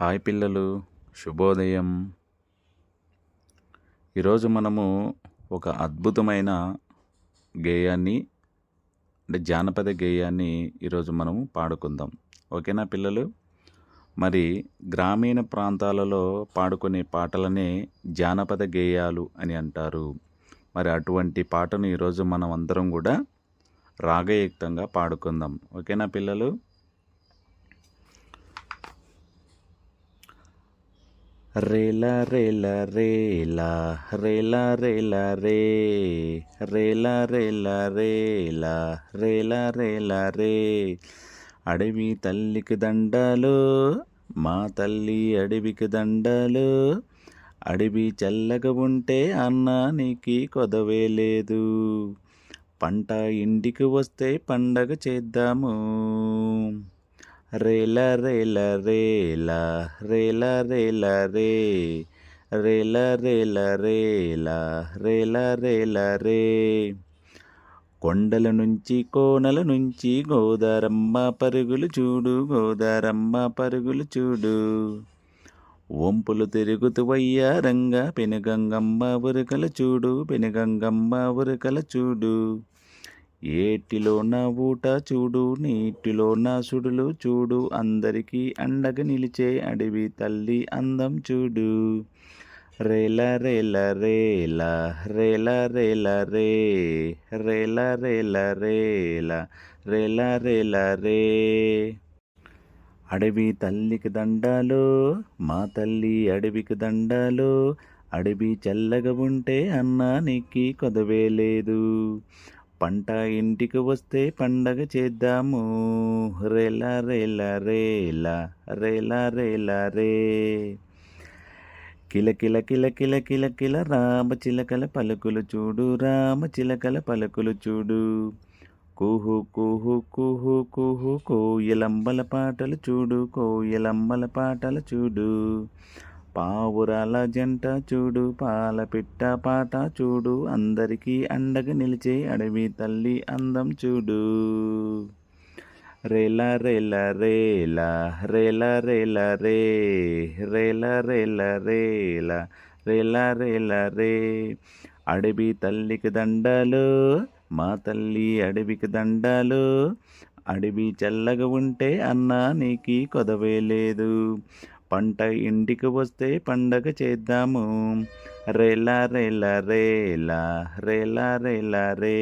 Hi పిల్లలు, శుభోదయం. ఈరోజు మనము ఒక అద్భుతమైన గేయాన్ని జానపద గేయాన్ని ఈరోజు మనము పాడుకుందాం. ఓకేనా పిల్లలు? మరి గ్రామీణ ప్రాంతాలలో పాడుకునే పాటలనే జానపద గేయాలు అని అంటారు. మరి అటువంటి పాటను ఈరోజు మనం అందరం కూడా రాగయుక్తంగా పాడుకుందాం. ఓకేనా పిల్లలు? రేలా రేలా రేలా రేలా రేలా రే రేలా రేలా రేలా రేలా రేలా రే అడవి తల్లికి దండాలు, మా తల్లి అడవికి దండాలు. అడవి చల్లగా ఉంటే అన్నానికి కొదవే లేదు. పంట ఇంటికి వస్తే పండగ చేద్దాము. రేలా రేలా రేలా రేలా రేలా రే రేలా రేలా రేలా రేలా రేలా రే కొండల నుంచి కోనల నుంచి గోదారమ్మ పరుగులు చూడు, గోదారమ్మ పరుగులు చూడు. వంపులు తిరుగుతూ వయ్యారంగా పెనుగంగమ్మ ఉరకల చూడు, పెనుగంగమ్మ ఉరకల చూడు. ఏటిలో నా ఊట చూడు, నీటిలో నా సుడులు చూడు. అందరికీ అండగా నిలిచే అడవి తల్లి అందం చూడు. రేలా రేలా రేలా రేలా రేలా రే రేలా రేలా రేలా రేలా రేలా రే అడవి తల్లికి దండాలు, మా తల్లి అడవికి దండాలు. అడవి చల్లగా ఉంటే అన్నానికి కొదవే లేదు. పంట ఇంటికి వస్తే పండగ చేద్దాము. రేలా రేలా రేలా రేలా రేలా రే కిల కిల కిల కిల కిల కిల రామ చిలకల పలుకులు చూడు, రామ చిలకల పలుకులు చూడు. కుహు కుహు కుహు కుహు కోయిలమ్మల పాటలు చూడు, కోయిలమ్మల పాటలు చూడు. పావురాల జంట చూడు, పాల పిట్ట పాట చూడు. అందరికీ అండగా నిలిచే అడవి తల్లి అందం చూడు. రేలా రేలా రేలా రేలా రేలా రే రేలా రేలా రేలా రేలా రేలా రే అడవి తల్లికి దండాలు, మా తల్లి అడవికి దండాలు. అడవి చల్లగా ఉంటే అన్నానికి కొదవే లేదు. పంట ఇంటికి వస్తే పండగ చేద్దాము. రేలా రేలా రేలా రేలా రేలా రే